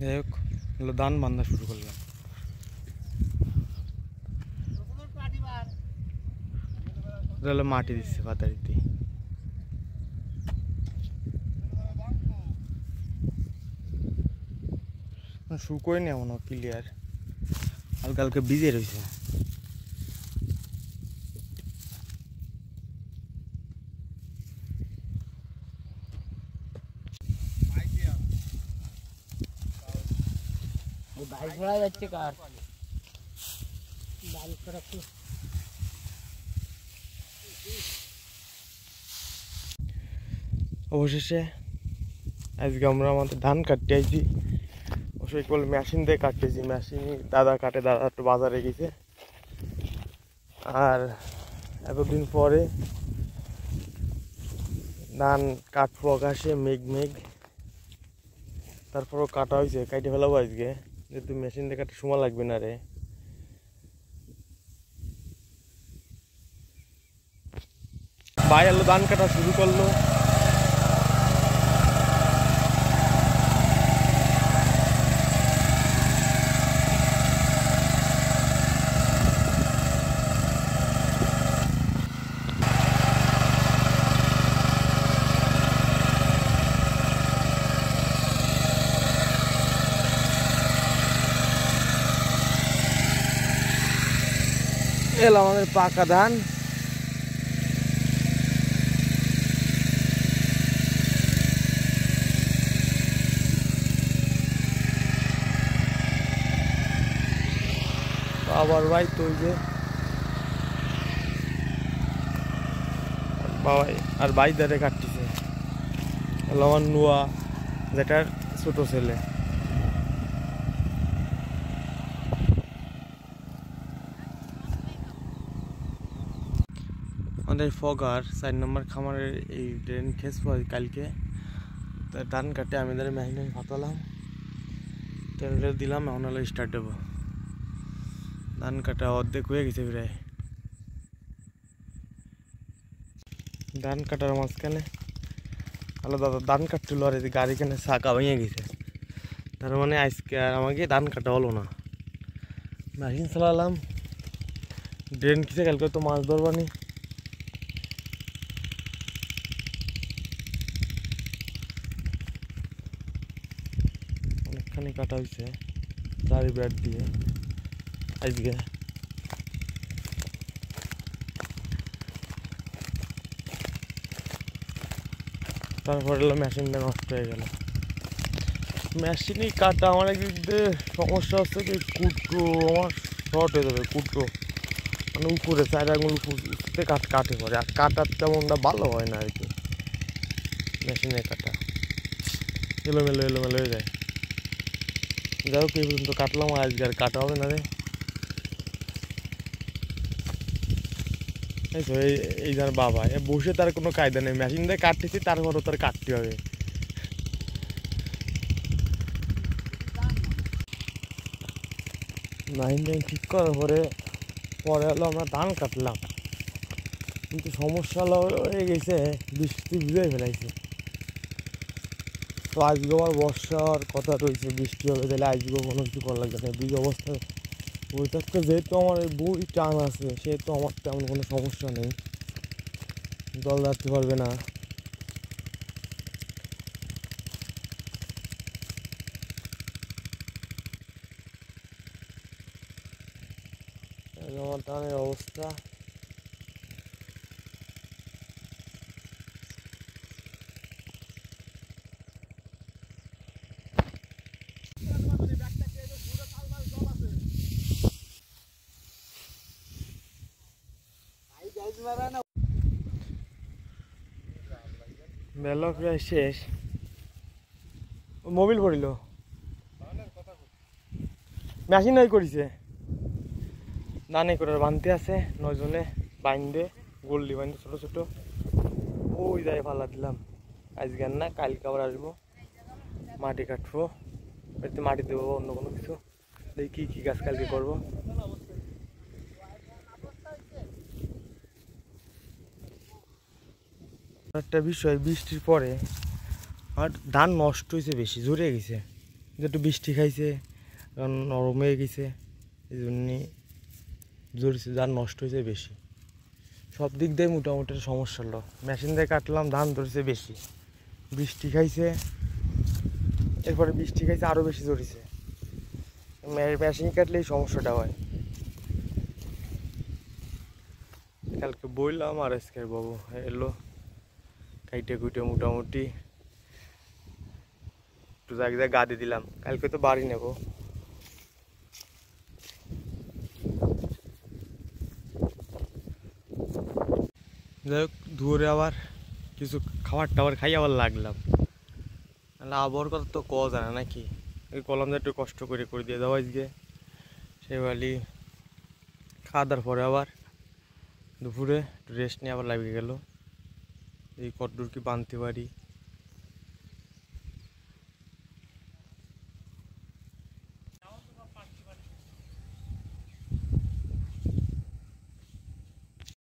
যাই হোক ধান বান্ধা শুরু করলাম। মাটি দিচ্ছে পাতারিতে, শুকোয় নি এমন ক্লিয়ার, হালকা হালকা ভিজে রয়েছে। অবশেষে আজকে আমরা আমাদের ধান কাটতে আইছি। অবশ্যই কেবল মেশিন দিয়ে কাটতেছি, মেশিন দাদা কাটে, দাদা একটু বাজারে গেছে। আর এতদিন পরে ধান কাটবো, আকাশে মেঘ মেঘ, তারপরও কাটা হয়েছে, কাটে ফেলাবো আজকে, যেহেতু মেশিন দিয়ে কাটতে সময় লাগবে না রে। ভাই এলো ধান কাটা শুরু করলো। এলো আমাদের পাকা ধান। আবার ভাই তো যে বাবাই আর ভাই দাঁড়ে কাটতেছে, আমার নোয়া যেটার ছোট ছেলে। আমাদের ফগার 4 নম্বর খামারের এই ড্রেন খেস কালকে ধান কাটে আমি ধরে মেশিনে ফাটালাম, তেল দিলাম, এখন হলো স্টার্ট দেবো। ধান কাটা অর্ধেক হয়ে গেছে প্রায়। ধান কাটার মাঝখানে হলো দাদা ধান কাটছিল, আর এই গাড়ি কেনে চাকা ভেঙে গেছে, তার মানে আজকে আর আমাকে ধান কাটা হলো না। মেশিন চালালাম, ড্রেন খিসে কালকে তো মাছ ধরবানি। অনেকখানি কাটা হয়েছে 4 ব্যাট দিয়ে আজকে। তারপরে হলো মেশিনটা নষ্ট হয়ে গেল। মেশিনই কাটা আমার একদিক দিয়ে সমস্যা হচ্ছে কি, কুটো আমার শর্ট হয়ে যাবে, কুটো মানে উপরে 4 আঙুল উপরে কাটে পড়ে, আর কাটার তেমনটা ভালো হয় না আর কি। মেশিনে কাটা এলোমেলো এলোমেলো হয়ে যায়। যাই হোক এই পর্যন্ত কাটলাম, আর আজকে আর কাটা হবে না রে। এই যার বাবা বসে তার কোনো কায়দা নেই, মেশিন দিয়ে কাটতেছি তারপরও তার কাটতে হবে। মেশিন ঠিক করার পরে হলো আমরা ধান কাটলাম, কিন্তু সমস্যা হয়ে গেছে বৃষ্টি ভিজে ফেলাইছে। তো আজকে আবার বর্ষার কথা রয়েছে, বৃষ্টি হবে, তাহলে আজকেও কোনো কিছু করা লাগবে না। বীজ অবস্থা বই থাকতে যেহেতু আমার এই বই টান আছে, সেহেতু আমার তেমন কোনো সমস্যা নেই, জল রাখতে পারবে না। আমার ধানের অবস্থা বেলা প্রায় শেষ। মোবিল পড়িল, মেশিন নাই করেছে, দানে করে বানতে আছে 9 জনে বাইন্দে, গোল্ডি বাইন্দে ছোটো ছোটো, ওই যাই ফালা দিলাম। আজকে না কালকে আবার আসবো, মাটি কাটবো, বাড়িতে মাটি দেবো, অন্য কোনো কিছু দেখি কী কাজ কালকে করবো। একটা বিষয়, বৃষ্টির পরে আর ধান নষ্ট হয়েছে, বেশি ঝরে গেছে। একটু বৃষ্টি খাইছে, কারণ নরম হয়ে গেছে, এই জন্যই ধরেছে, ধান নষ্ট হয়েছে বেশি। সব দিক দিয়ে মোটামুটি সমস্যা হলো। মেশিন দিয়ে কাটলাম, ধান ধরেছে বেশি, বৃষ্টি খাইছে, এরপরে বৃষ্টি খাইছে আরও বেশি ধরেছে। মেশিন কাটলেই সমস্যাটা হয়। কালকে বইলাম আর আজকে বাবু এলো কাইটে কুইটে মোটামুটি একটু জায়গায় গা দিয়ে দিলাম। কালকে তো বাড়ি নেব। যাই হোক, দুপুরে আবার কিছু খাবার টাবার খাই আবার লাগলাম। নাহলে আবহাওয়ার কথা তো কওয়া যায় না নাকি। ওই কলম যে একটু কষ্ট করে দিয়ে দেওয়া আজকে সেবালি খাওয়া দাওয়ার পরে আবার দুপুরে একটু রেস্ট নিয়ে আবার লাগিয়ে গেল। এই কতদূর কি বাঁধতে পারি।